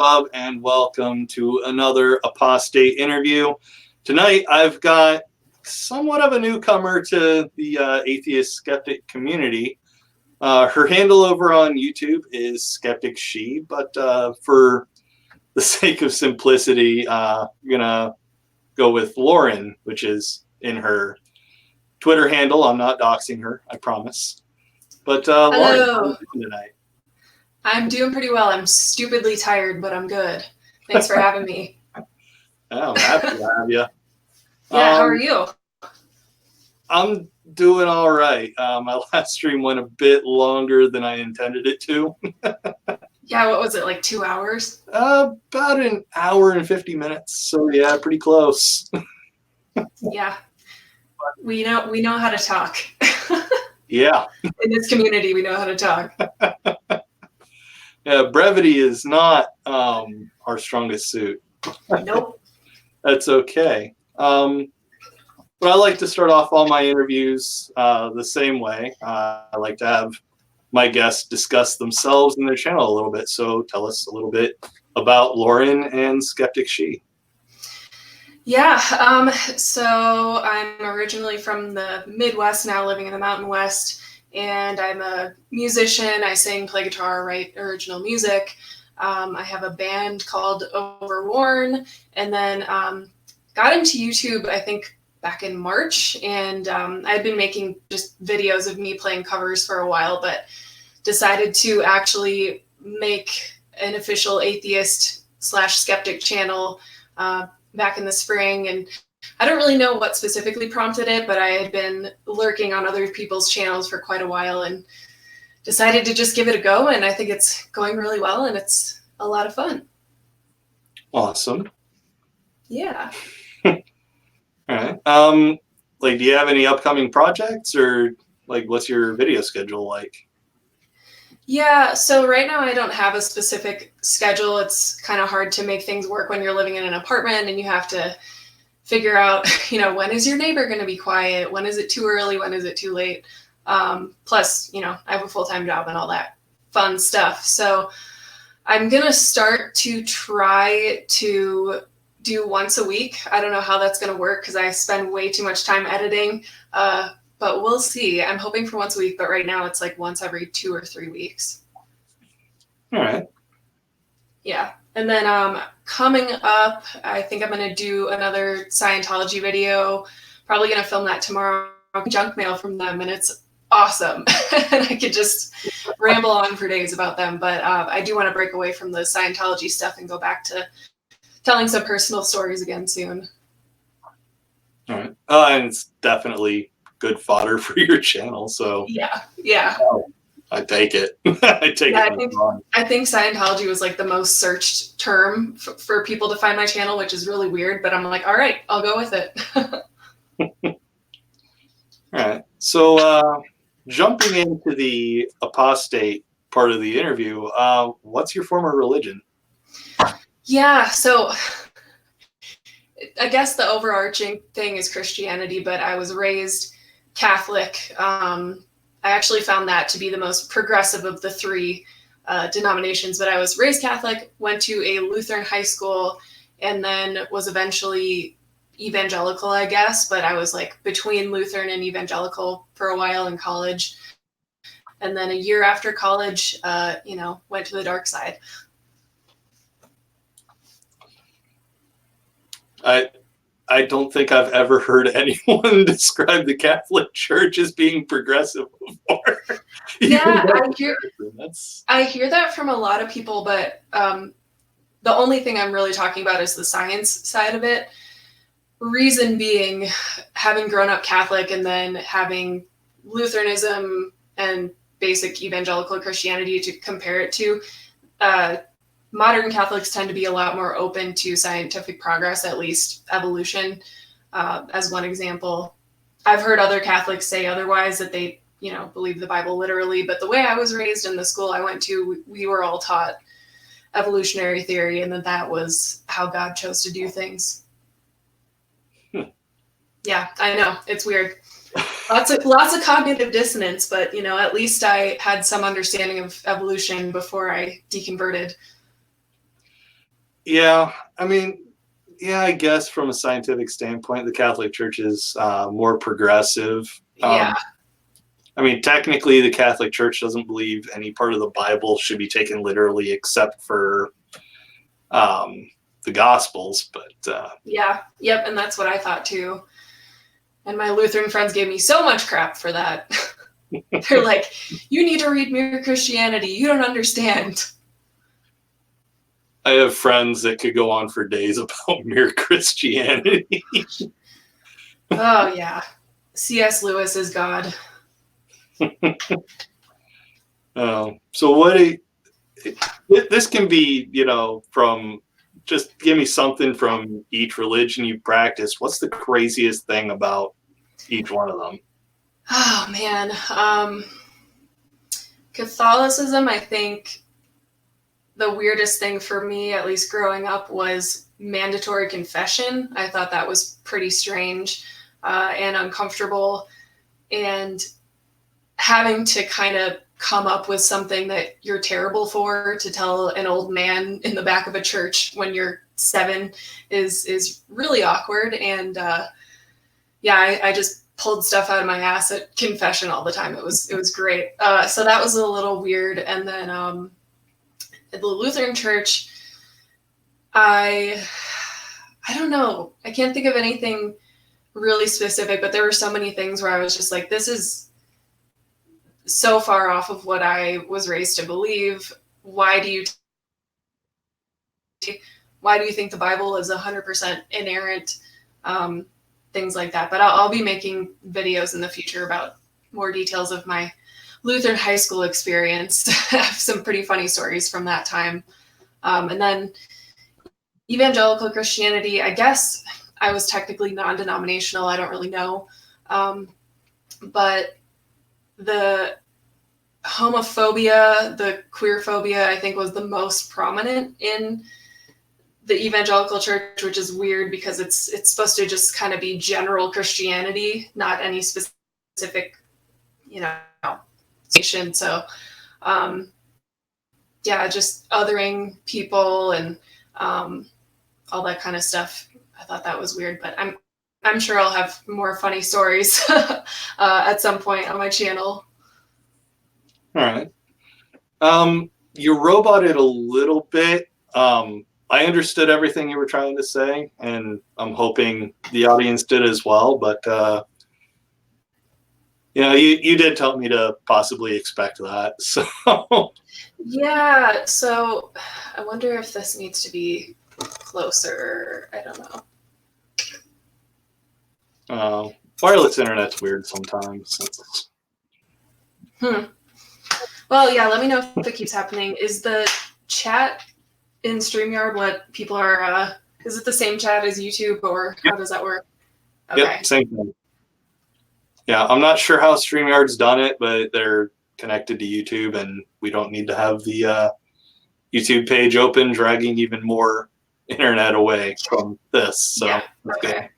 BMillzebub, and welcome to another Apostate interview. Tonight, I've got somewhat of a newcomer to the atheist skeptic community. Her handle over on YouTube is SkepticShe, but for the sake of simplicity, I'm gonna go with Lauren, which is in her Twitter handle. I'm not doxing her, I promise. But Lauren, how are you doing tonight? I'm doing pretty well. I'm stupidly tired, but I'm good. Thanks for having me. Oh, I'm happy to have you. Yeah, how are you? I'm doing all right. My last stream went a bit longer than I intended it to. Yeah, what was it, like 2 hours? About an hour and 50 minutes. So yeah, pretty close. Yeah, we know how to talk. Yeah. In this community, we know how to talk. Yeah, brevity is not our strongest suit. Nope. That's okay. But I like to start off all my interviews the same way. I like to have my guests discuss themselves and their channel a little bit. So tell us a little bit about Lauren and SkepticShe. Yeah, so I'm originally from the Midwest, now living in the Mountain West, and I'm a musician. I sing, play guitar, write original music. I have a band called Overworn, and then got into YouTube, I think, back in March, and I'd been making just videos of me playing covers for a while, but decided to actually make an official atheist/skeptic channel back in the spring. And I don't really know what specifically prompted it, but I had been lurking on other people's channels for quite a while and decided to just give it a go. And I think it's going really well, and it's a lot of fun. Awesome. Yeah. All right. Like, do you have any upcoming projects, or like, what's your video schedule like? Yeah, so right now I don't have a specific schedule. It's kind of hard to make things work when you're living in an apartment and you have to figure out, when is your neighbor going to be quiet? When is it too early? When is it too late? Plus, I have a full-time job and all that fun stuff. So I'm going to start to try to do once a week. I don't know how that's going to work because I spend way too much time editing, but we'll see. I'm hoping for once a week, but right now it's like once every 2 or 3 weeks. All right. Yeah. And then coming up, I think I'm going to do another Scientology video. Probably going to film that tomorrow. Junk mail from them, and it's awesome. And I could just ramble on for days about them. But I do want to break away from the Scientology stuff and go back to telling some personal stories again soon. All right. And it's definitely good fodder for your channel. So yeah. I take it. I think Scientology was like the most searched term for people to find my channel, which is really weird. But I'm like, all right, I'll go with it. All right. So jumping into the apostate part of the interview, what's your former religion? Yeah, so I guess the overarching thing is Christianity, but I was raised Catholic. I actually found that to be the most progressive of the three denominations, but I was raised Catholic, went to a Lutheran high school, and then was eventually evangelical, I guess, but I was like between Lutheran and evangelical for a while in college. And then a year after college, went to the dark side. I don't think I've ever heard anyone describe the Catholic Church as being progressive before. Yeah, I hear that from a lot of people, but the only thing I'm really talking about is the science side of it. Reason being, having grown up Catholic and then having Lutheranism and basic evangelical Christianity to compare it to, modern Catholics tend to be a lot more open to scientific progress, at least evolution, as one example. I've heard other Catholics say otherwise, that they, believe the Bible literally, but the way I was raised in the school I went to, we were all taught evolutionary theory, and that was how God chose to do things. Yeah, I know, it's weird. Lots of cognitive dissonance, but at least I had some understanding of evolution before I deconverted. Yeah, I mean, yeah, I guess from a scientific standpoint, the Catholic Church is more progressive. Yeah. I mean, technically, the Catholic Church doesn't believe any part of the Bible should be taken literally, except for the Gospels. But Yeah. Yep. And that's what I thought too. And my Lutheran friends gave me so much crap for that. They're like, you need to read Mere Christianity. You don't understand. I have friends that could go on for days about mere Christianity. Oh, yeah. C.S. Lewis is God. So this can be, from just give me something from each religion you practice. What's the craziest thing about each one of them? Oh, man. Catholicism, I think the weirdest thing for me, at least growing up, was mandatory confession. I thought that was pretty strange and uncomfortable. And having to kind of come up with something that you're terrible for to tell an old man in the back of a church when you're 7 is really awkward. And I just pulled stuff out of my ass at confession all the time. It was great. So that was a little weird. And then at the Lutheran Church, I don't know. I can't think of anything really specific, but there were so many things where I was just like, this is so far off of what I was raised to believe. Why do you think the Bible is 100% inerrant? Things like that. But I'll be making videos in the future about more details of my Lutheran high school experience. I have some pretty funny stories from that time. And then evangelical Christianity, I guess I was technically non-denominational. I don't really know. But the homophobia, the queer phobia, I think was the most prominent in the evangelical church, which is weird because it's supposed to just kind of be general Christianity, not any specific, station. So, just othering people and all that kind of stuff. I thought that was weird, but I'm sure I'll have more funny stories at some point on my channel. All right. You roboted a little bit. I understood everything you were trying to say, and I'm hoping the audience did as well. But you did tell me to possibly expect that. So yeah. So I wonder if this needs to be closer. I don't know. Wireless internet's weird sometimes. Well, yeah. Let me know if it keeps happening. Is the chat in StreamYard what people are? Is it the same chat as YouTube, or how does that work? Okay. Yep, same thing. Yeah, I'm not sure how StreamYard's done it, but they're connected to YouTube, and we don't need to have the YouTube page open, dragging even more internet away from this. So yeah, okay.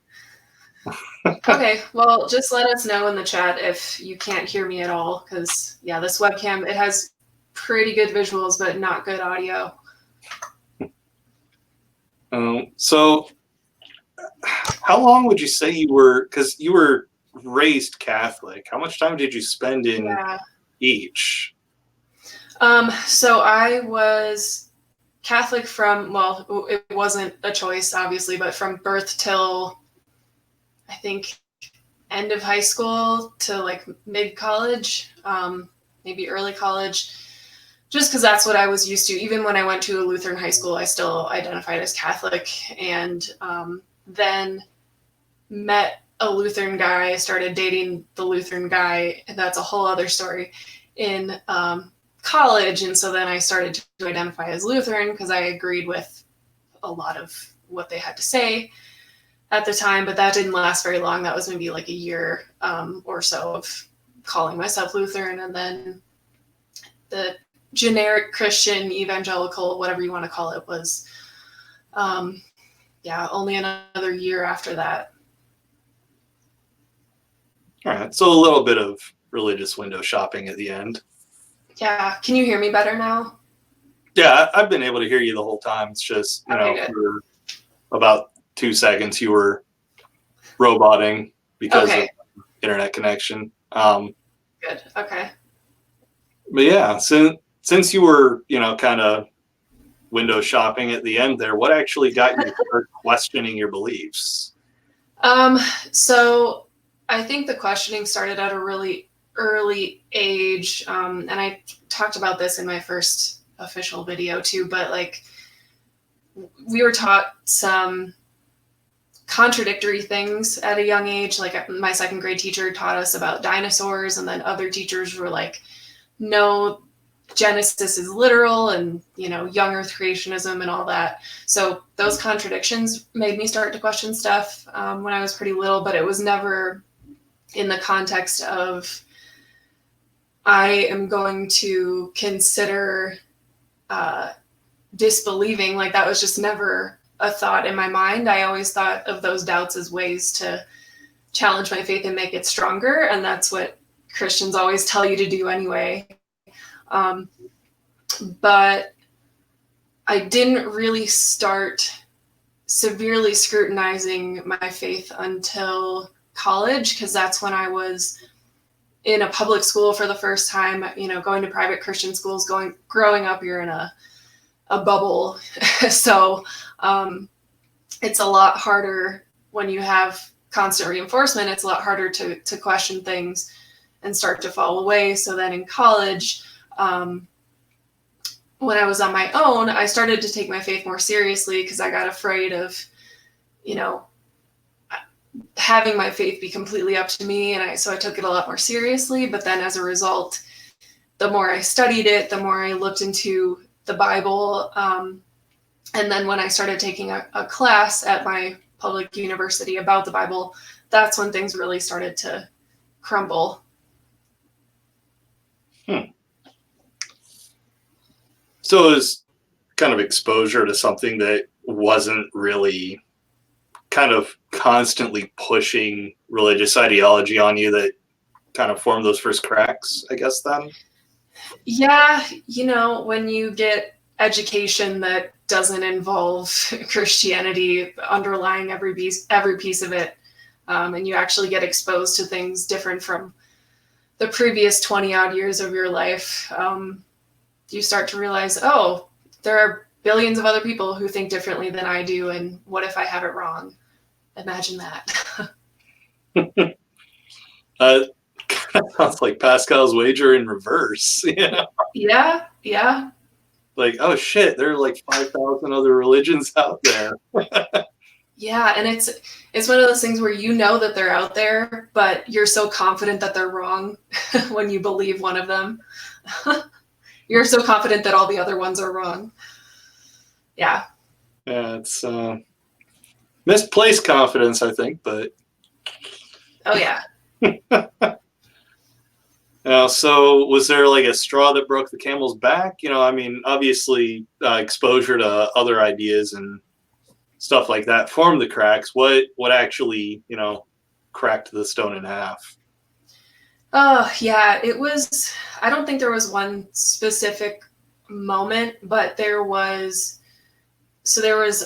Okay, well, just let us know in the chat if you can't hear me at all, because this webcam, it has pretty good visuals but not good audio. So how long would you say you were, because you were raised Catholic, how much time did you spend in each? So I was Catholic from, well, it wasn't a choice, obviously, but from birth till, I think, end of high school to like mid-college, maybe early college, just because that's what I was used to. Even when I went to a Lutheran high school, I still identified as Catholic, and then met a Lutheran guy, started dating the Lutheran guy, and that's a whole other story, in college. And so then I started to identify as Lutheran because I agreed with a lot of what they had to say at the time, but that didn't last very long. That was maybe like a year or so of calling myself Lutheran, and then the generic Christian, evangelical, whatever you want to call it, was only another year after that. All right, so a little bit of religious window shopping at the end. Yeah, can you hear me better now? Yeah, I've been able to hear you the whole time. It's just, Okay, good. for about 2 seconds you were roboting because of Okay, internet connection. good. Okay. But yeah, since you were, kind of window shopping at the end there, what actually got you to start questioning your beliefs? Um, so I think the questioning started at a really early age. And I talked about this in my first official video too, but like we were taught some contradictory things at a young age. Like my second grade teacher taught us about dinosaurs, and then other teachers were like, no, Genesis is literal, and young earth creationism and all that. So those contradictions made me start to question stuff when I was pretty little, but it was never in the context of I am going to consider disbelieving. Like that was just never a thought in my mind. I always thought of those doubts as ways to challenge my faith and make it stronger, and that's what Christians always tell you to do anyway. But I didn't really start severely scrutinizing my faith until college, because that's when I was in a public school for the first time, going to private Christian schools, growing up, you're in a bubble. So it's a lot harder when you have constant reinforcement. It's a lot harder to question things and start to fall away. So then in college, when I was on my own, I started to take my faith more seriously because I got afraid of, having my faith be completely up to me. And so I took it a lot more seriously. But then as a result, the more I studied it, the more I looked into the Bible. And then when I started taking a class at my public university about the Bible, that's when things really started to crumble. So it was kind of exposure to something that wasn't really kind of constantly pushing religious ideology on you that kind of formed those first cracks, I guess, then? Yeah, when you get education that doesn't involve Christianity underlying every piece of it, and you actually get exposed to things different from the previous 20 odd years of your life, you start to realize, oh, there are billions of other people who think differently than I do, and what if I have it wrong? Imagine that. Kind of sounds like Pascal's wager in reverse. Yeah. Like, oh shit, there are like 5,000 other religions out there. Yeah, and it's one of those things where that they're out there, but you're so confident that they're wrong when you believe one of them. You're so confident that all the other ones are wrong. Yeah. Yeah, it's misplaced confidence, I think, but. Oh, yeah. So was there like a straw that broke the camel's back? Obviously exposure to other ideas and stuff like that formed the cracks. What actually, cracked the stone in half? Oh, yeah, I don't think there was one specific moment, but there was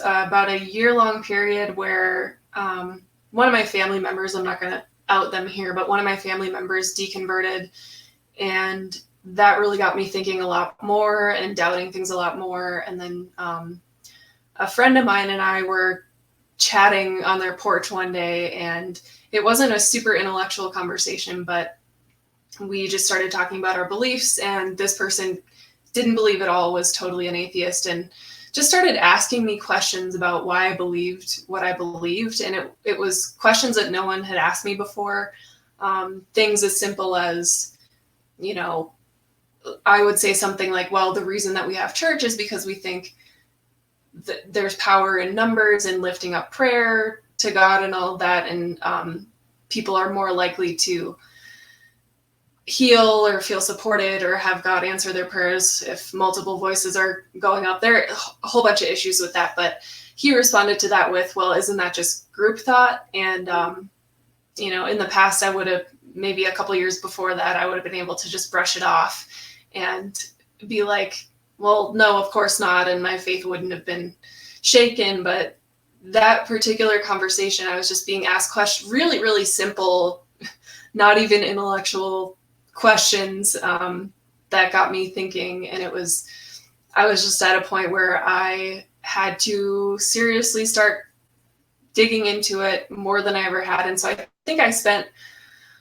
about a year-long period where one of my family members, I'm not going to out them here, but one of my family members deconverted, and that really got me thinking a lot more and doubting things a lot more. And then a friend of mine and I were chatting on their porch one day, and it wasn't a super intellectual conversation, but we just started talking about our beliefs, and this person didn't believe at all, was totally an atheist, and just started asking me questions about why I believed what I believed. And it was questions that no one had asked me before. Things as simple as, I would say something like, well, the reason that we have church is because we think that there's power in numbers and lifting up prayer to God and all of that. And people are more likely to heal or feel supported or have God answer their prayers if multiple voices are going up. There are a whole bunch of issues with that, but he responded to that with, well, isn't that just group thought? And, in the past, I would have, maybe a couple years before that, I would have been able to just brush it off and be like, Well, no, of course not, and my faith wouldn't have been shaken, but that particular conversation, I was just being asked questions, really, really simple, not even intellectual questions, that got me thinking. And I was just at a point where I had to seriously start digging into it more than I ever had. And so I think I spent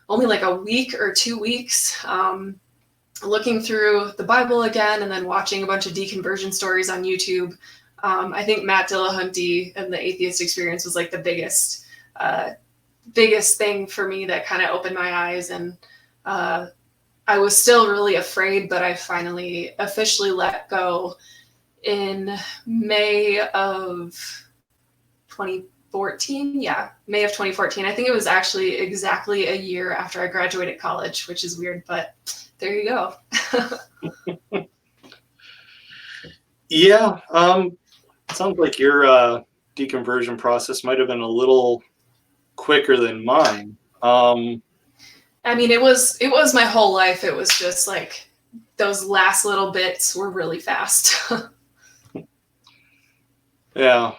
only like a week or 2 weeks looking through the Bible again, and then watching a bunch of deconversion stories on YouTube. I think Matt Dillahunty and the Atheist Experience was like the biggest thing for me that kind of opened my eyes. And I was still really afraid, but I finally officially let go in May of 2014. Yeah, May of 2014. I think it was actually exactly a year after I graduated college, which is weird, but there you go. Yeah. Sounds like your deconversion process might have been a little quicker than mine. I mean, it was my whole life. It was just like those last little bits were really fast. Yeah.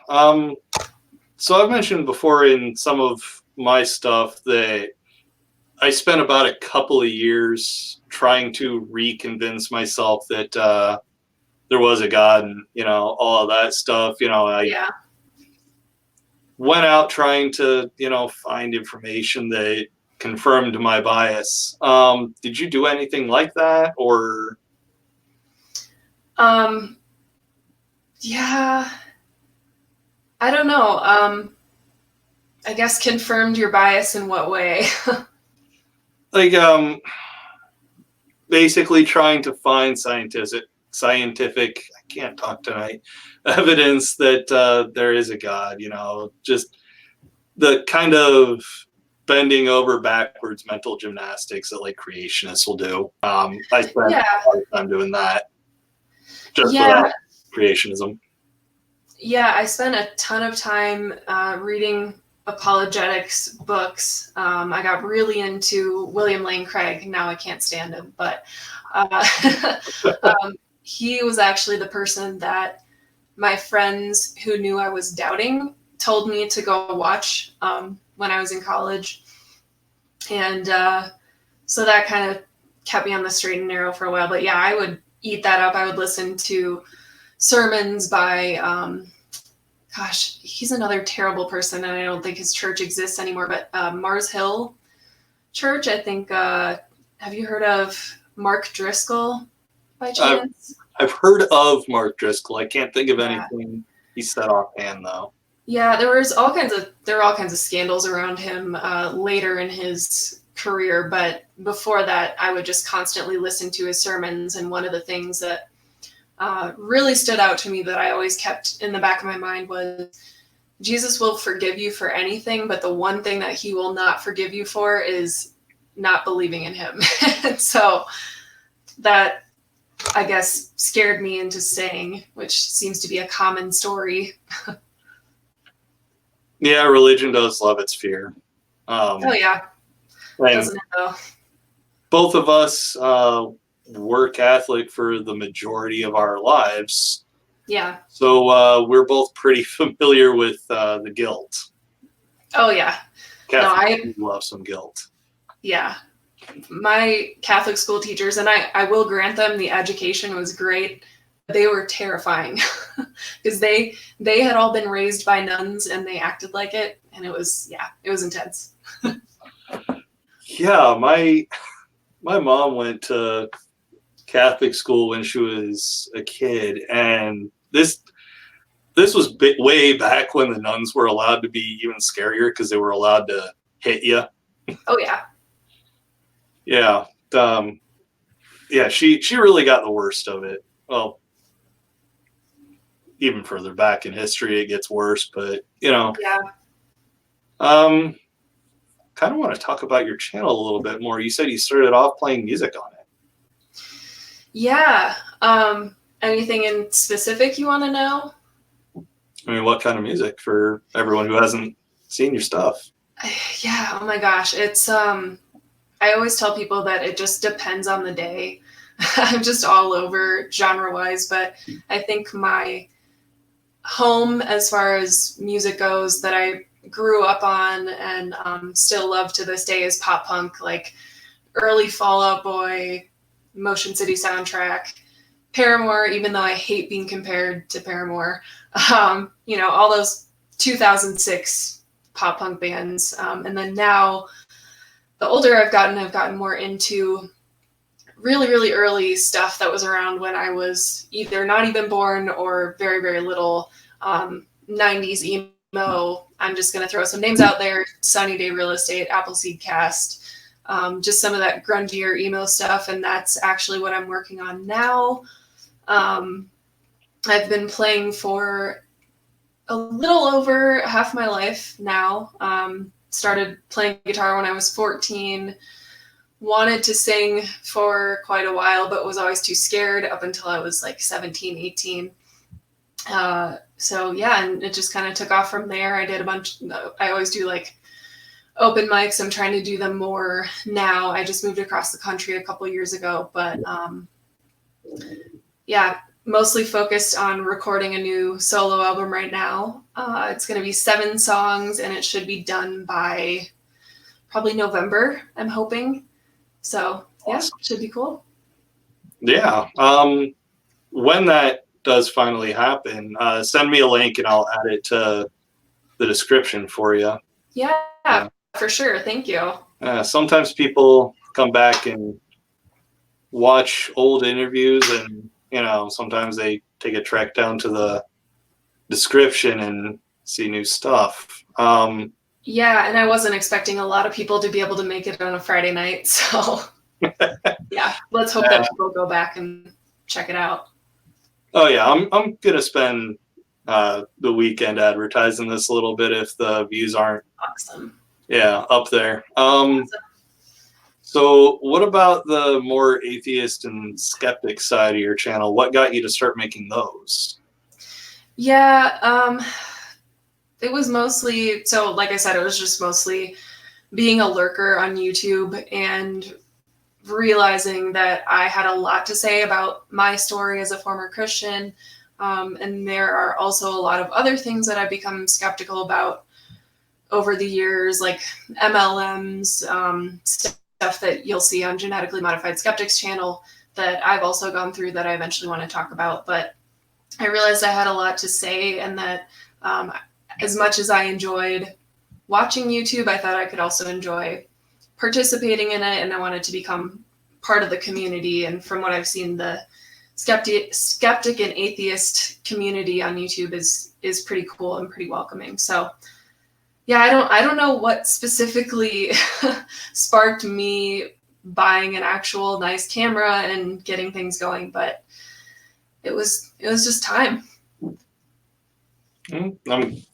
So I've mentioned before in some of my stuff that I spent about a couple of years trying to reconvince myself that there was a God, and all of that stuff. I went out trying to find information that confirmed my bias. Did you do anything like that, or? Yeah, I don't know. I guess confirmed your bias in what way? Like, basically trying to find scientific, I can't talk tonight, evidence that there is a God, just the kind of bending over backwards mental gymnastics that like creationists will do. I spent a lot of time doing that just for creationism. Yeah, I spent a ton of time reading apologetics books. I got really into William Lane Craig. Now I can't stand him, but he was actually the person that my friends who knew I was doubting told me to go watch when I was in college. And so that kind of kept me on the straight and narrow for a while. But yeah, I would eat that up. I would listen to sermons by, gosh, he's another terrible person, and I don't think his church exists anymore, but Mars Hill Church, I think, have you heard of Mark Driscoll by chance? I've heard of Mark Driscoll. I can't think of anything he said offhand, though. Yeah, there were all kinds of scandals around him later in his career, but before that, I would just constantly listen to his sermons, and one of the things that really stood out to me that I always kept in the back of my mind was Jesus will forgive you for anything, but the one thing that he will not forgive you for is not believing in him. And so that, I guess, scared me into staying, which seems to be a common story. Yeah, religion does love its fear. Oh yeah, doesn't it though? Both of us were Catholic for the majority of our lives. Yeah. So we're both pretty familiar with the guilt. Oh yeah. Catholics love some guilt. Yeah. My Catholic school teachers, and I will grant them, the education was great. They were terrifying because they had all been raised by nuns and they acted like it, and it was intense. Yeah, my mom went to Catholic school when she was a kid, and this was way back when the nuns were allowed to be even scarier because they were allowed to hit you. Oh yeah. Yeah. Yeah, she really got the worst of it. Well, even further back in history, it gets worse, but Yeah. Kind of want to talk about your channel a little bit more. You said you started off playing music on it. Yeah. Anything in specific you want to know? I mean, what kind of music for everyone who hasn't seen your stuff? Yeah. Oh my gosh. It's I always tell people that it just depends on the day. I'm just all over genre-wise, but I think my home as far as music goes that I grew up on and still love to this day is pop punk, like early Fall Out Boy, Motion City soundtrack, Paramore, even though I hate being compared to Paramore, all those 2006 pop punk bands. And then now, the older I've gotten more into really, really early stuff that was around when I was either not even born or very, very little. 90s emo. I'm just going to throw some names out there. Sunny Day Real Estate, Appleseed Cast, just some of that grungier emo stuff. And that's actually what I'm working on now. I've been playing for a little over half my life now. Started playing guitar when I was 14. Wanted to sing for quite a while, but was always too scared up until I was like 17, 18. So yeah, and it just kind of took off from there. I always do like open mics. I'm trying to do them more now. I just moved across the country a couple years ago, but yeah, mostly focused on recording a new solo album right now. It's going to be 7 songs and it should be done by probably November, I'm hoping. So yeah, Awesome. should be cool. Yeah. When that does finally happen, send me a link and I'll add it to the description for you. Yeah, for sure. Thank you. Sometimes people come back and watch old interviews and, sometimes they take a trek down to the description and see new stuff. Yeah, and I wasn't expecting a lot of people to be able to make it on a Friday night. So yeah, let's hope that people go back and check it out. Oh yeah, I'm gonna spend the weekend advertising this a little bit if the views aren't awesome. Yeah, up there. So what about the more atheist and skeptic side of your channel? What got you to start making those? Yeah, it was mostly, so like I said, it was just mostly being a lurker on YouTube and realizing that I had a lot to say about my story as a former Christian. And there are also a lot of other things that I've become skeptical about over the years, like MLMs, stuff that you'll see on Genetically Modified Skeptics channel that I've also gone through that I eventually want to talk about. But I realized I had a lot to say and that as much as I enjoyed watching YouTube, I thought I could also enjoy participating in it, and I wanted to become part of the community. And from what I've seen, the skeptic and atheist community on YouTube is pretty cool and pretty welcoming. So yeah, I don't know what specifically sparked me buying an actual nice camera and getting things going, but it was just time. I'm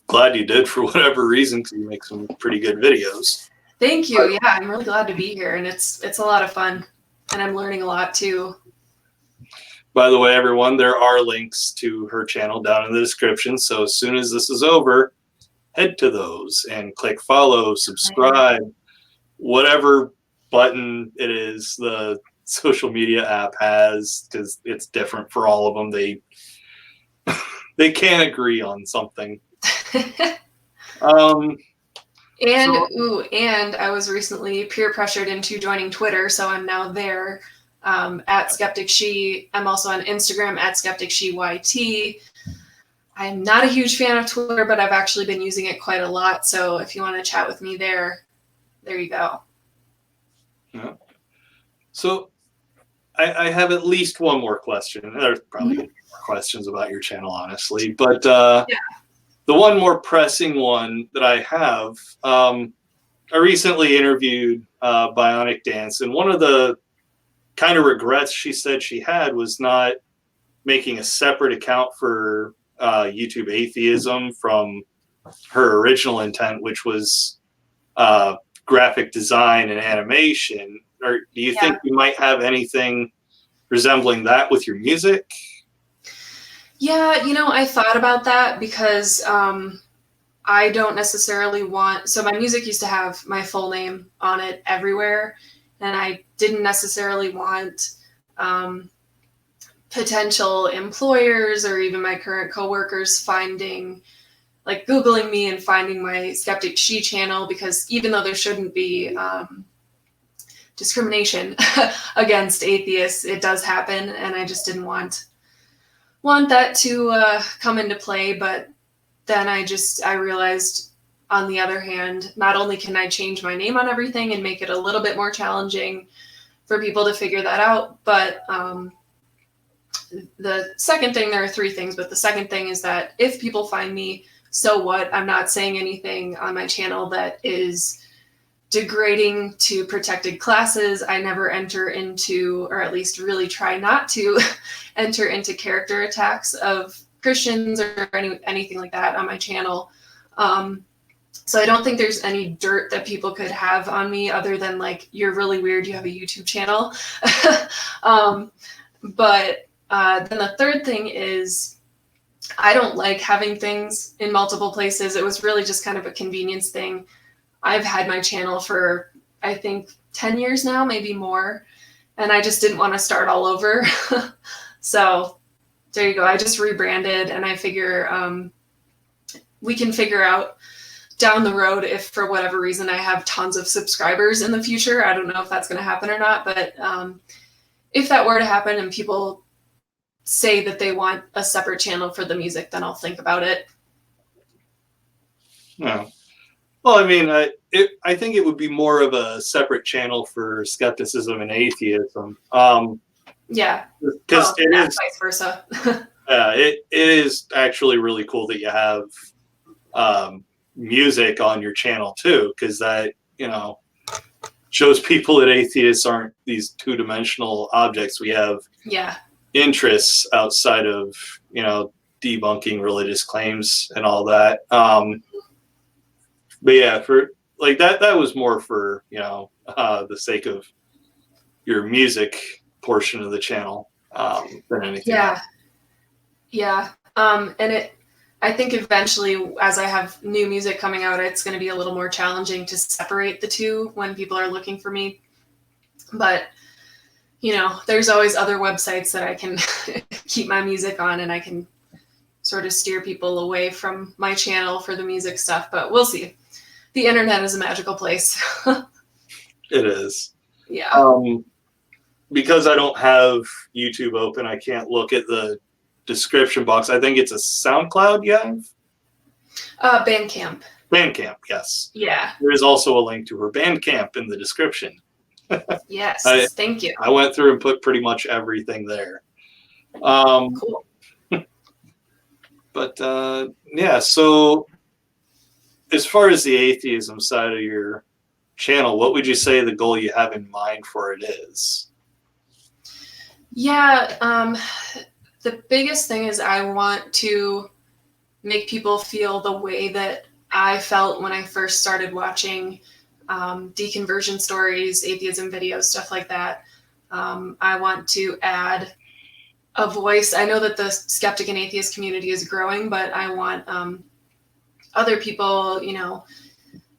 glad you did for whatever reason, because you make some pretty good videos. Thank you. Yeah, I'm really glad to be here, and it's a lot of fun, and I'm learning a lot too. By the way, everyone, there are links to her channel down in the description. So as soon as this is over, head to those and click follow, subscribe, whatever button it is the social media app has, because it's different for all of them. They can't agree on something. And I was recently peer pressured into joining Twitter, so I'm now there at SkepticShe. I'm also on Instagram at SkepticSheYT. I'm not a huge fan of Twitter, but I've actually been using it quite a lot. So if you want to chat with me there you go. Yeah. So I have at least one more question. There's probably more questions about your channel, honestly, but the one more pressing one that I have, I recently interviewed Bionic Dance, and one of the kind of regrets she said she had was not making a separate account for YouTube atheism from her original intent, which was graphic design and animation. Or do you think you might have anything resembling that with your music? Yeah, I thought about that because I don't necessarily want, so my music used to have my full name on it everywhere, and I didn't necessarily want potential employers or even my current coworkers Googling me and finding my SkepticShe channel, because even though there shouldn't be discrimination against atheists, it does happen, and I just didn't want that to come into play. But then I realized, on the other hand, not only can I change my name on everything and make it a little bit more challenging for people to figure that out, but the second thing, there are three things, but the second thing is that if people find me, so what? I'm not saying anything on my channel that is degrading to protected classes. I never enter into, or at least really try not to enter into character attacks of Christians or anything like that on my channel. So I don't think there's any dirt that people could have on me other than like, you're really weird, you have a YouTube channel. But then the third thing is, I don't like having things in multiple places. It was really just kind of a convenience thing. I've had my channel for, I think, 10 years now, maybe more, and I just didn't want to start all over. So there you go. I just rebranded, and I figure we can figure out down the road if for whatever reason I have tons of subscribers in the future. I don't know if that's going to happen or not, but if that were to happen and people say that they want a separate channel for the music, then I'll think about it. No. Well, I mean, I think it would be more of a separate channel for skepticism and atheism. Yeah. Because it is vice versa. Yeah, it is actually really cool that you have music on your channel too, because that, shows people that atheists aren't these two-dimensional objects. We have interests outside of, debunking religious claims and all that. But yeah, for like that was more for, the sake of your music portion of the channel than anything else. Yeah. And I think eventually, as I have new music coming out, it's going to be a little more challenging to separate the two when people are looking for me. But, there's always other websites that I can keep my music on, and I can sort of steer people away from my channel for the music stuff. But we'll see. The internet is a magical place. It is. Yeah. Because I don't have YouTube open, I can't look at the description box. I think it's a SoundCloud you have? Bandcamp. Bandcamp, yes. Yeah. There is also a link to her Bandcamp in the description. Yes, thank you. I went through and put pretty much everything there. Cool. But yeah, so as far as the atheism side of your channel, what would you say the goal you have in mind for it is? Yeah, the biggest thing is I want to make people feel the way that I felt when I first started watching deconversion stories, atheism videos, stuff like that. I want to add a voice. I know that the skeptic and atheist community is growing, but I want other people,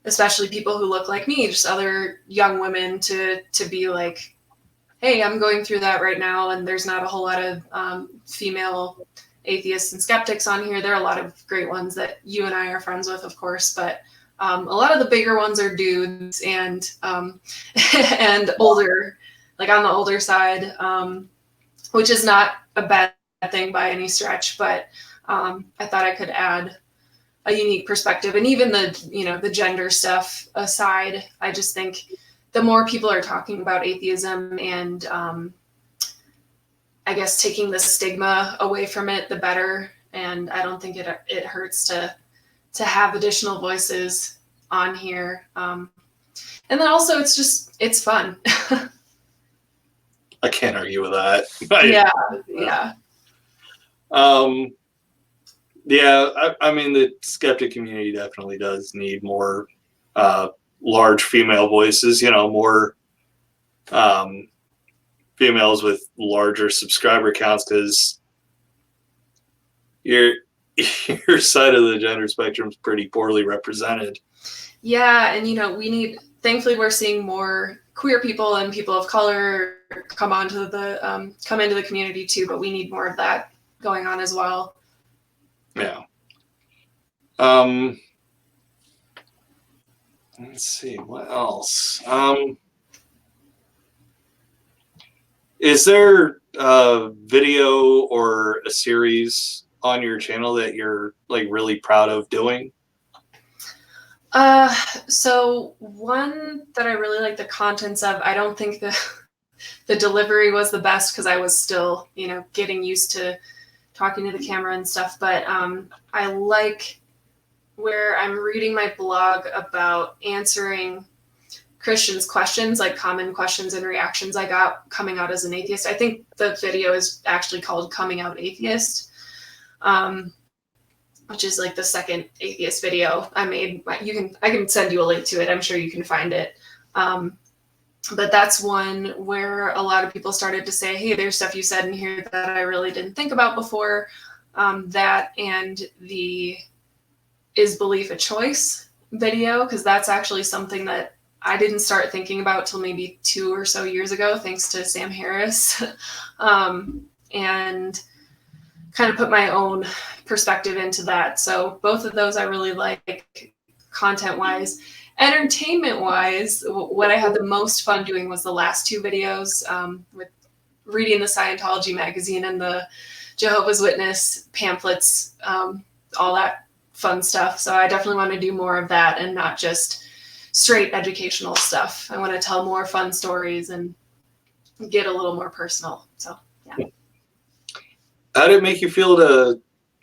especially people who look like me, just other young women to be like, hey, I'm going through that right now, and there's not a whole lot of female atheists and skeptics on here. There are a lot of great ones that you and I are friends with, of course, but a lot of the bigger ones are dudes and and older, like on the older side, which is not a bad thing by any stretch, but I thought I could add a unique perspective. And even the gender stuff aside, I just think the more people are talking about atheism and I guess taking the stigma away from it, the better. And I don't think it hurts to have additional voices on here. And then also it's fun. I can't argue with that. Yeah. I mean, the skeptic community definitely does need more large female voices, more females with larger subscriber counts, because your side of the gender spectrum is pretty poorly represented. Yeah, and we need thankfully we're seeing more queer people and people of color come into the community too, but we need more of that going on as well. Yeah. Let's see, what else? Is there a video or a series on your channel that you're like really proud of doing? So one that I really like the contents of, I don't think the delivery was the best because I was still, getting used to talking to the camera and stuff, but I like where I'm reading my blog about answering Christians' questions, like common questions and reactions I got coming out as an atheist. I think the video is actually called Coming Out Atheist, which is like the second atheist video I made. I can send you a link to it. I'm sure you can find it. But that's one where a lot of people started to say, hey, there's stuff you said in here that I really didn't think about before. That and the Is Belief a Choice video, because that's actually something that I didn't start thinking about till maybe 2 or so years ago, thanks to Sam Harris, and kind of put my own perspective into that. So both of those I really like content-wise. Entertainment-wise, what I had the most fun doing was the last 2 videos, with reading the Scientology magazine and the Jehovah's Witness pamphlets, all that fun stuff. So I definitely want to do more of that and not just straight educational stuff. I want to tell more fun stories and get a little more personal. So, yeah. How did it make you feel to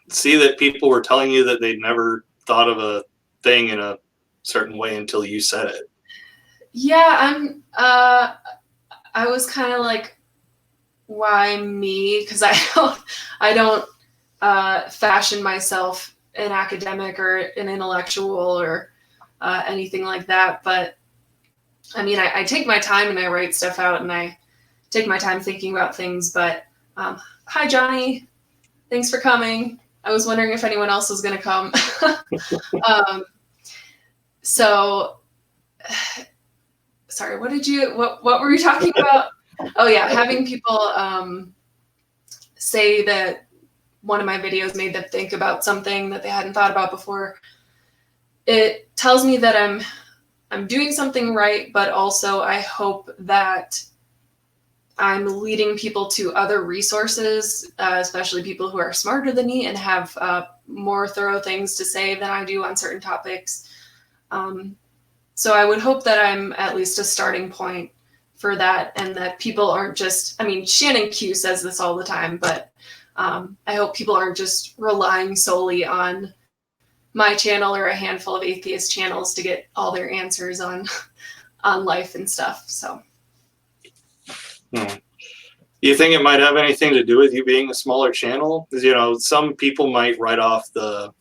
see that people were telling you that they'd never thought of a thing in a certain way until you said it? Yeah, I was kind of like, why me? Because I don't fashion myself an academic or an intellectual or anything like that. But I mean, I take my time and I write stuff out and I take my time thinking about things. But hi, Johnny. Thanks for coming. I was wondering if anyone else was going to come. So, sorry, what were you talking about? Oh yeah, having people say that one of my videos made them think about something that they hadn't thought about before. It tells me that I'm doing something right, but also I hope that I'm leading people to other resources, especially people who are smarter than me and have more thorough things to say than I do on certain topics. So I would hope that I'm at least a starting point for that, and that people aren't just, I mean, Shannon Q says this all the time, but I hope people aren't just relying solely on my channel or a handful of atheist channels to get all their answers on life and stuff. So. You think it might have anything to do with you being a smaller channel? Because, some people might write off the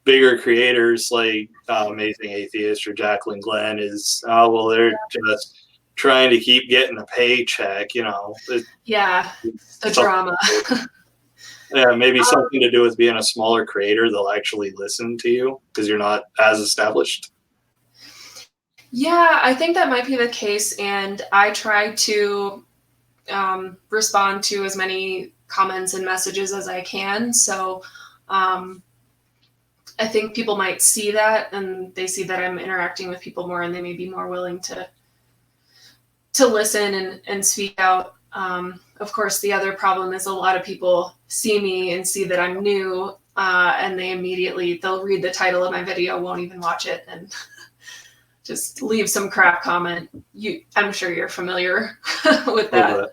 bigger creators like Amazing Atheist or Jacqueline Glenn as, they're just trying to keep getting a paycheck, Yeah, the drama. Yeah, maybe something to do with being a smaller creator. They'll actually listen to you because you're not as established. Yeah, I think that might be the case. And I try to respond to as many comments and messages as I can. So I think people might see that, and they see that I'm interacting with people more, and they may be more willing to listen and speak out. Of course, the other problem is a lot of people see me and see that I'm new, and they'll read the title of my video, won't even watch it, and just leave some crap comment. I'm sure you're familiar with that.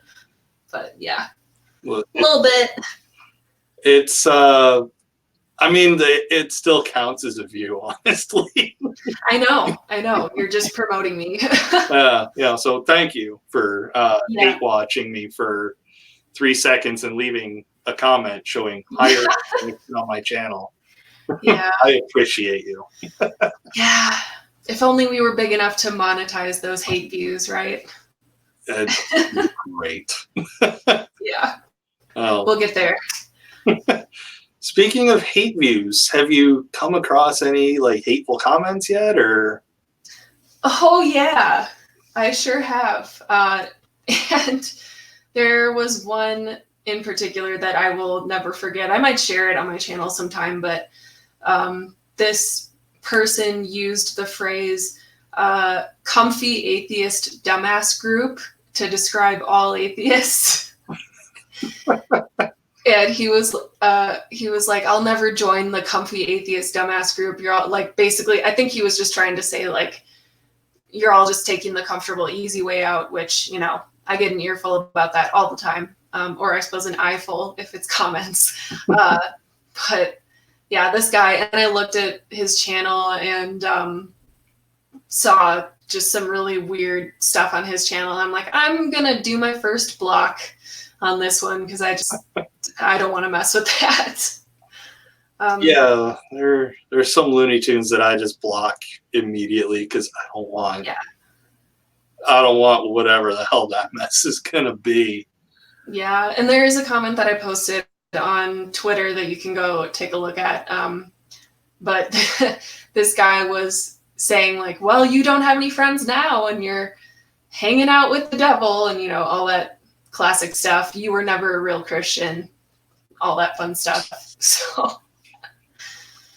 But yeah, a little bit. It's, it still counts as a view, honestly. I know. You're just promoting me. Yeah. So thank you for hate watching me for 3 seconds and leaving a comment showing higher on my channel. Yeah. I appreciate you. Yeah. If only we were big enough to monetize those hate views, right? Great. Yeah. We'll get there. Speaking of hate views, have you come across any hateful comments yet, or? Oh yeah, I sure have. And there was one in particular that I will never forget. I might share it on my channel sometime, but this person used the phrase comfy atheist dumbass group to describe all atheists. And he was like, I'll never join the comfy atheist dumbass group. You're all like, basically, I think he was just trying to say like, you're all just taking the comfortable, easy way out, which, you know, I get an earful about that all the time. Or I suppose an eyeful if it's comments. But yeah, this guy, and I looked at his channel and saw just some really weird stuff on his channel. I'm like, I'm going to do my first block on this one because I don't want to mess with that. Yeah, there's some Looney Tunes that I just block immediately because I don't want whatever the hell that mess is gonna be. Yeah, and there is a comment that I posted on Twitter that you can go take a look at. But this guy was saying like, well, you don't have any friends now and you're hanging out with the devil and, you know, all that classic stuff. You were never a real Christian, all that fun stuff. So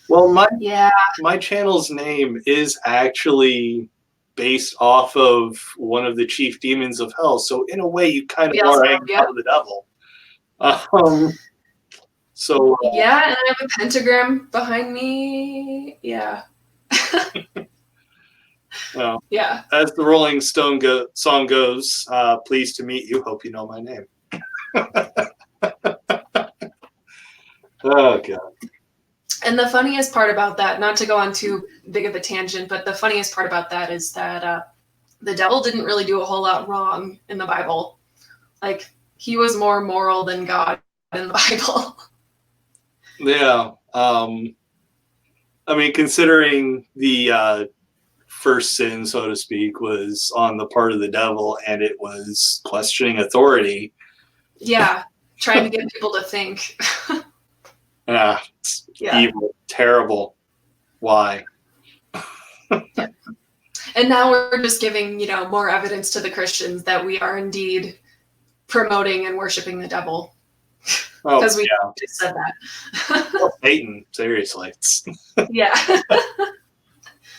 well, my channel's name is actually based off of one of the chief demons of hell. So in a way, you kind of are hanging out with the devil. So yeah, and I have a pentagram behind me. Yeah. Well, yeah. As the Rolling Stone song goes, pleased to meet you. Hope you know my name. Oh God. And the funniest part about that, not to go on too big of a tangent, but the funniest part about that is that the devil didn't really do a whole lot wrong in the Bible. Like, he was more moral than God in the Bible. Yeah. I mean, considering the first sin, so to speak, was on the part of the devil and it was questioning authority. Yeah. Trying to get people to think. It's evil, terrible. Why? Yeah. And now we're just giving, you know, more evidence to the Christians that we are indeed promoting and worshiping the devil. Because we just said that. Well, Satan, seriously. Yeah.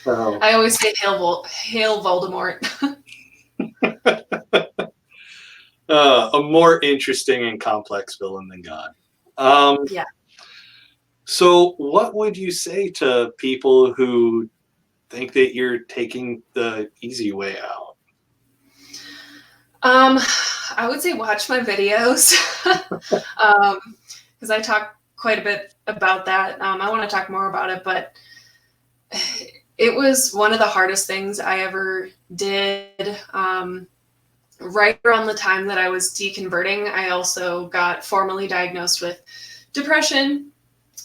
I always say hail Voldemort. A more interesting and complex villain than God. Yeah. So what would you say to people who think that you're taking the easy way out? I would say watch my videos because I talk quite a bit about that. I want to talk more about it, but it was one of the hardest things I ever did. Right around the time that I was deconverting, I also got formally diagnosed with depression.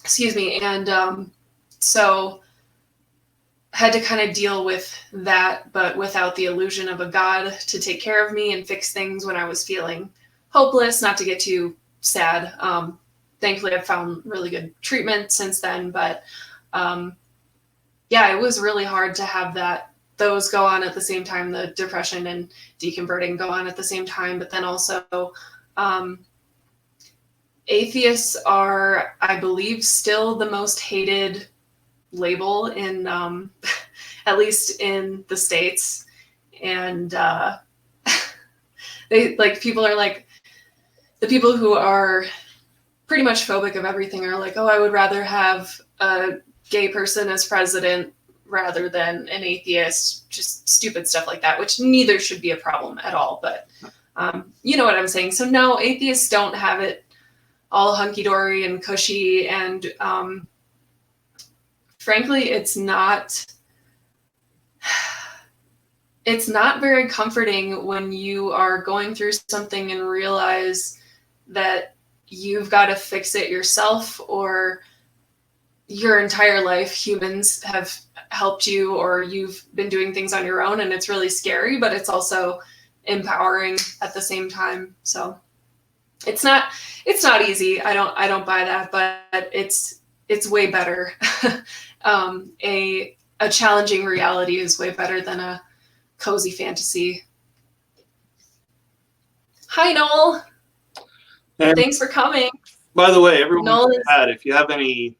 Excuse me. And so had to kind of deal with that, but without the illusion of a God to take care of me and fix things when I was feeling hopeless, not to get too sad. Thankfully, I've found really good treatment since then, but yeah, it was really hard to have those go on at the same time, the depression and deconverting go on at the same time, but then also atheists are, I believe, still the most hated label in at least in the States. And they like, people are like, the people who are pretty much phobic of everything are like, oh, I would rather have a gay person as president rather than an atheist, just stupid stuff like that, which neither should be a problem at all. But you know what I'm saying? So no, atheists don't have it all hunky-dory and cushy. And frankly, it's not very comforting when you are going through something and realize that you've got to fix it yourself, or your entire life humans have helped you, or you've been doing things on your own, and it's really scary, but it's also empowering at the same time. So it's not easy. I don't buy that, but it's way better. A challenging reality is way better than a cozy fantasy. Hi, Noel. And thanks for coming. by the way, everyone, Noel if you have any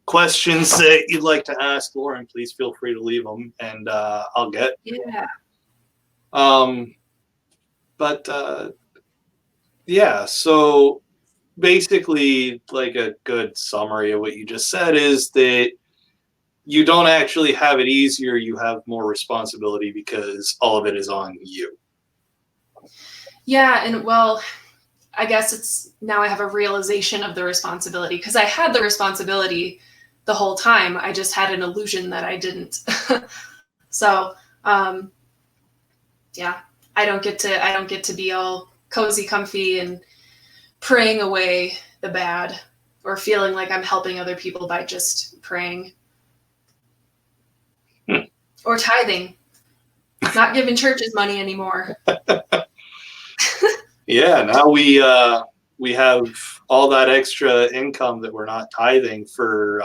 questions that you'd like to ask Lauren, please feel free to leave them, and I'll get. Yeah. Yeah. So basically, like a good summary of what you just said is that you don't actually have it easier. You have more responsibility because all of it is on you. Yeah, and well, I guess it's now I have a realization of the responsibility, because I had the responsibility the whole time. I just had an illusion that I didn't. So, yeah, I don't get to be all cozy, comfy, and praying away the bad, or feeling like I'm helping other people by just praying. Or tithing. Not giving churches money anymore. Yeah, now we have all that extra income that we're not tithing for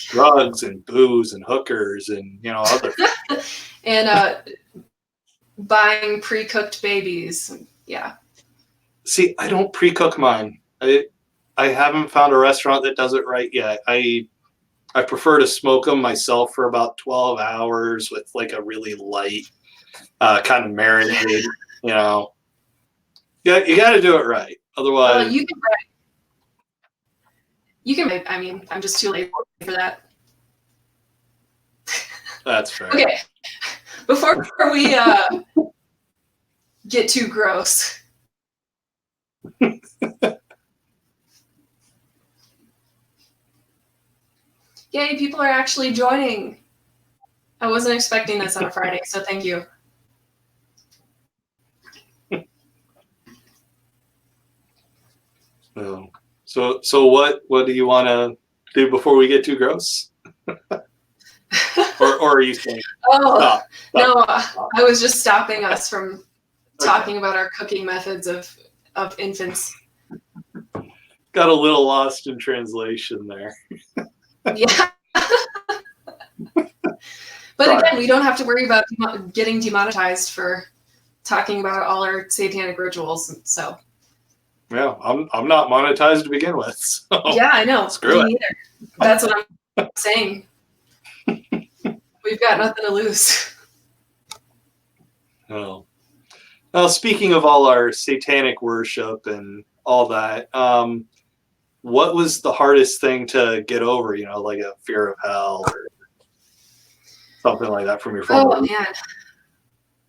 drugs and booze and hookers and other and buying pre-cooked babies. Yeah. See, I don't pre-cook mine. I haven't found a restaurant that does it right yet. I prefer to smoke them myself for about 12 hours with like a really light kind of marinated, Yeah, you got to do it right. Otherwise, you can. I mean, I'm just too late for that. That's fair. Okay, before we get too gross. Yay, people are actually joining. I wasn't expecting this on a Friday, so thank you. So what do you want to do before we get too gross? or are you saying? Stop. No, I was just stopping us from talking about our cooking methods of infants. Got a little lost in translation there. Yeah. But again, we don't have to worry about getting demonetized for talking about all our satanic rituals. So. Yeah, I'm not monetized to begin with. So yeah, I know. Screw it. Neither. That's what I'm saying. We've got nothing to lose. Oh. Well, speaking of all our satanic worship and all that, what was the hardest thing to get over? Like a fear of hell or something like that from your phone? Oh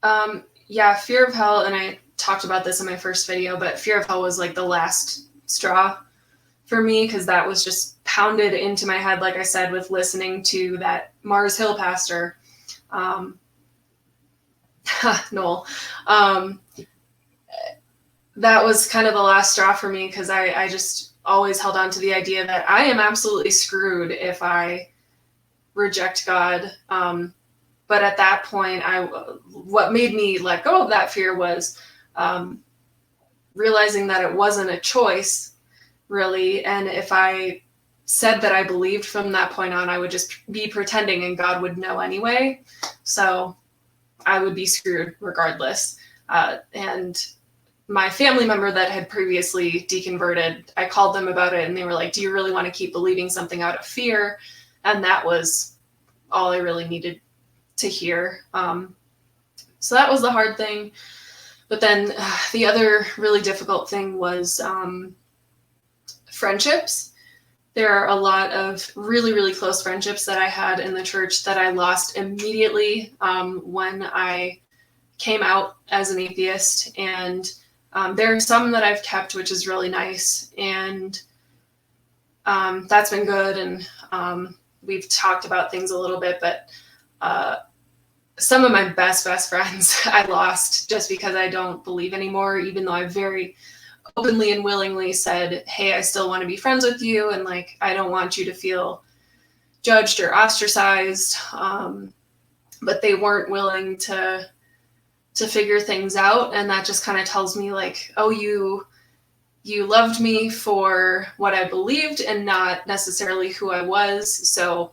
man. Yeah, fear of hell, and I talked about this in my first video, but fear of hell was like the last straw for me, because that was just pounded into my head, like I said, with listening to that Mars Hill pastor, Noel. That was kind of the last straw for me, because I just always held on to the idea that I am absolutely screwed if I reject God. But at that point, what made me let go of that fear was realizing that it wasn't a choice, really. And if I said that I believed from that point on, I would just be pretending, and God would know anyway. So I would be screwed regardless. And my family member that had previously deconverted, I called them about it, and they were like, do you really want to keep believing something out of fear? And that was all I really needed to hear. So that was the hard thing. But then the other really difficult thing was friendships. There are a lot of really, really close friendships that I had in the church that I lost immediately when I came out as an atheist. And there are some that I've kept, which is really nice. And that's been good. And we've talked about things a little bit, but some of my best friends I lost just because I don't believe anymore, even though I very openly and willingly said, hey, I still want to be friends with you, and like, I don't want you to feel judged or ostracized. But they weren't willing to figure things out. And that just kind of tells me like, oh, you loved me for what I believed and not necessarily who I was. So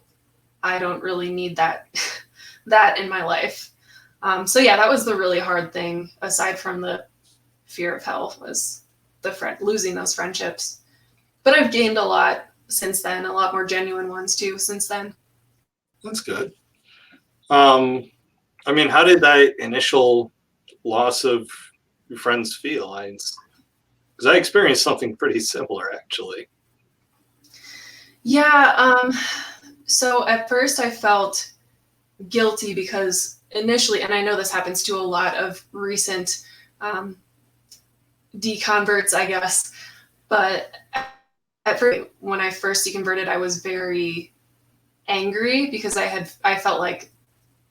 I don't really need that in my life. So yeah, that was the really hard thing, aside from the fear of hell, was losing those friendships. But I've gained a lot since then, a lot more genuine ones too since then. That's good. I mean, how did that initial loss of your friends feel? Because I experienced something pretty similar, actually. Yeah. So at first I felt guilty because initially, and I know this happens to a lot of recent deconverts, I guess, but at first, when I first deconverted, I was very angry because I felt like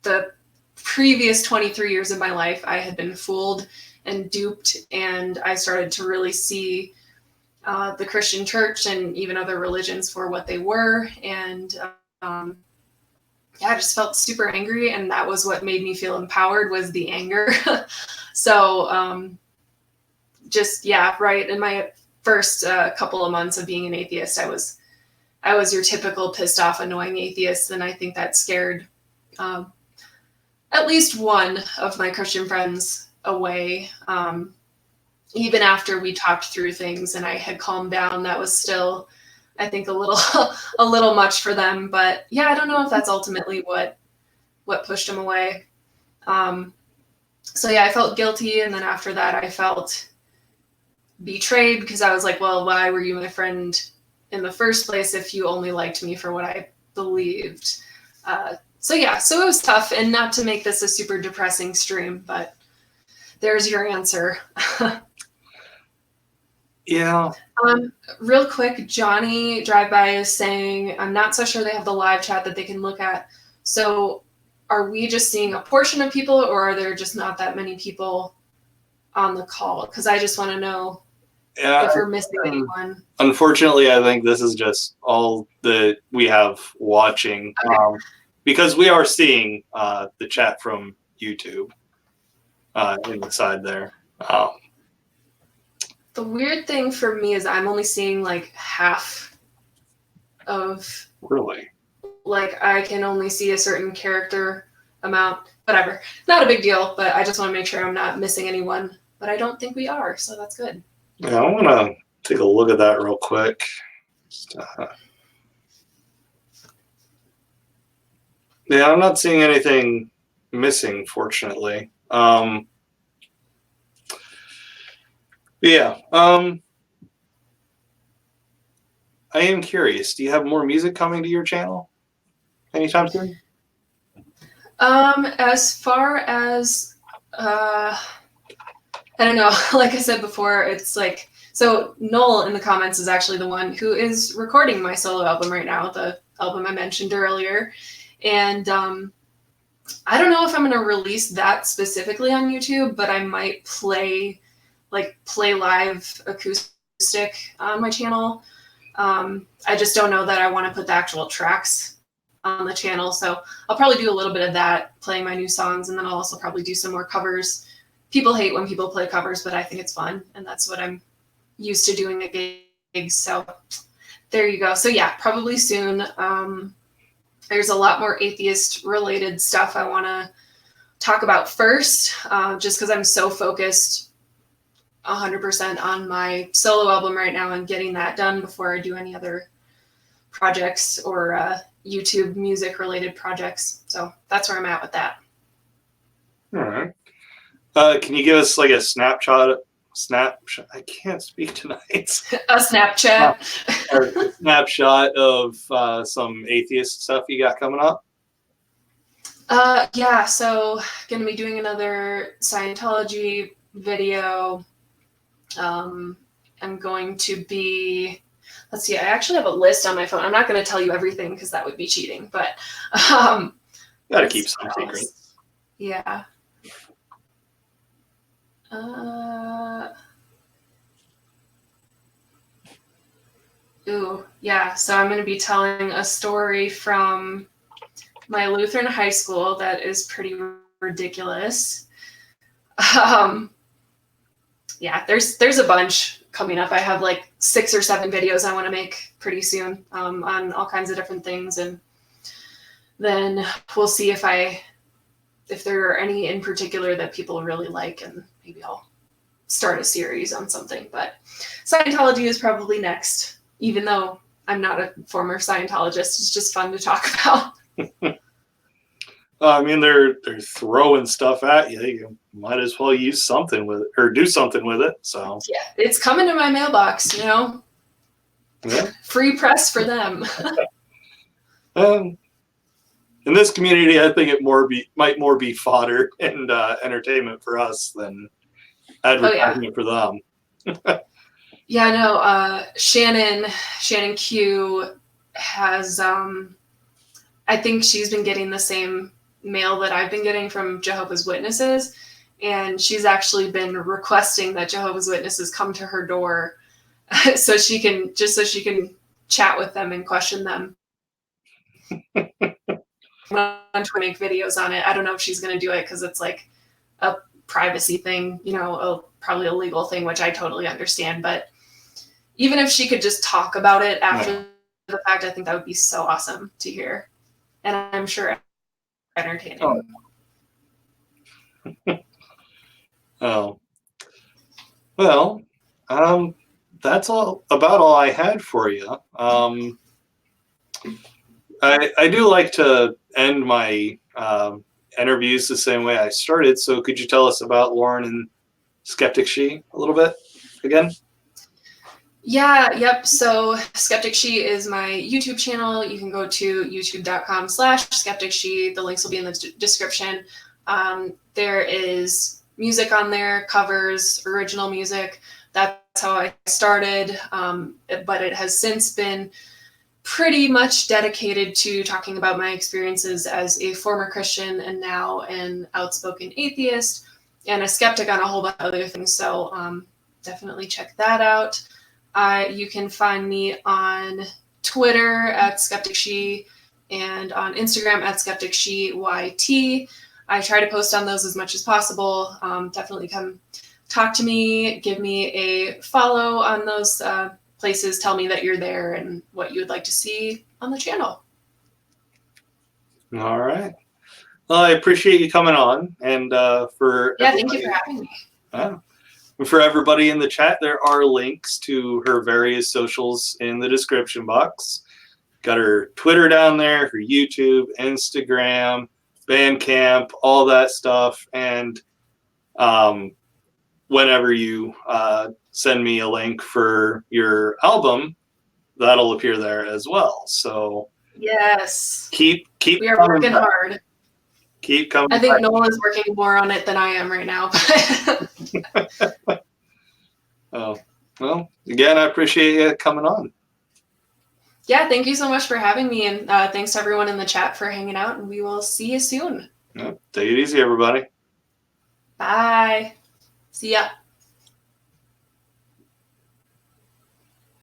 the previous 23 years of my life, I had been fooled and duped, and I started to really see the Christian church and even other religions for what they were. And yeah, I just felt super angry, and that was what made me feel empowered, was the anger. So just, yeah, right. In my first couple of months of being an atheist, I was your typical pissed off, annoying atheist. And I think that scared at least one of my Christian friends away. Even after we talked through things and I had calmed down, that was still, I think, a little much for them. But yeah, I don't know if that's ultimately what pushed them away. So yeah, I felt guilty. And then after that, I felt betrayed, because I was like, well, why were you my friend in the first place if you only liked me for what I believed? So yeah, so it was tough. And not to make this a super depressing stream, but there's your answer. Yeah. Real quick, Johnny Drive-By is saying, I'm not so sure they have the live chat that they can look at. So are we just seeing a portion of people, or are there just not that many people on the call? Because I just want to know if we're missing anyone. Unfortunately, I think this is just all that we have watching. Okay. Because we are seeing the chat from YouTube in the side there. The weird thing for me is I'm only seeing like half of. Really? Like, I can only see a certain character amount. Whatever. Not a big deal, but I just want to make sure I'm not missing anyone. But I don't think we are, so that's good. Yeah, I want to take a look at that real quick. Yeah, I'm not seeing anything missing, fortunately. Yeah. I am curious. Do you have more music coming to your channel anytime soon? As far as I don't know, like I said before, it's like, so Noel in the comments is actually the one who is recording my solo album right now, the album I mentioned earlier. And I don't know if I'm going to release that specifically on YouTube, but I might play live acoustic on my channel. I just don't know that I want to put the actual tracks on the channel. So I'll probably do a little bit of that, playing my new songs, and then I'll also probably do some more covers. People hate when people play covers, but I think it's fun, and that's what I'm used to doing at gigs. So there you go. So yeah, probably soon. There's a lot more atheist-related stuff I want to talk about first, just because I'm so focused 100% on my solo album right now and getting that done before I do any other projects or YouTube music-related projects. So that's where I'm at with that. All right. Can you give us like a snapshot? I can't speak tonight. A Snapchat. A snapshot of some atheist stuff you got coming up? Yeah, so gonna be doing another Scientology video. I'm going to be, let's see, I actually have a list on my phone. I'm not going to tell you everything because that would be cheating, but gotta keep some secrets. Yeah. Ooh, yeah. So I'm going to be telling a story from my Lutheran high school that is pretty ridiculous. Yeah, there's a bunch coming up. I have like 6 or 7 videos I want to make pretty soon on all kinds of different things, and then we'll see if I if there are any in particular that people really like, and maybe I'll start a series on something. But Scientology is probably next, even though I'm not a former Scientologist. It's just fun to talk about. I mean, they're throwing stuff at you. You might as well use something with it or do something with it. So yeah, it's coming to my mailbox, you know. Yeah. Free press for them. In this community, I think it might more be fodder and entertainment for us than advertisement for them. Yeah, no. Shannon Q has. I think she's been getting the same mail that I've been getting from Jehovah's Witnesses, and she's actually been requesting that Jehovah's Witnesses come to her door so she can chat with them and question them. I'm going to make videos on it. I don't know if she's going to do it because it's like a privacy thing, you know, probably a legal thing, which I totally understand. But even if she could just talk about it after the fact, I think that would be so awesome to hear. And I'm sure entertaining. Oh. Well, that's about all I had for you. I do like to end my interviews the same way I started. So could you tell us about Lauren and SkepticShe a little bit again? Yeah, yep. So SkepticShe is my YouTube channel. You can go to youtube.com/SkepticShe. The links will be in the description. There is music on there, covers, original music. That's how I started. But it has since been pretty much dedicated to talking about my experiences as a former Christian and now an outspoken atheist and a skeptic on a whole bunch of other things. So definitely check that out. You can find me on Twitter at SkepticShe and on Instagram at SkepticSheYT. I try to post on those as much as possible. Definitely come talk to me, give me a follow on those places, tell me that you're there and what you would like to see on the channel. All right. Well, I appreciate you coming on, and thank you for having me. For everybody in the chat, there are links to her various socials in the description box. Got her Twitter down there, her YouTube, Instagram, Bandcamp, all that stuff. And whenever you send me a link for your album, that'll appear there as well. So yes, keep we are working hard. Keep coming. I think Noel is working more on it than I am right now. Oh, well, again, I appreciate you coming on. Yeah, thank you so much for having me, and thanks to everyone in the chat for hanging out, and we will see you soon. Yeah, take it easy, everybody. Bye. See ya.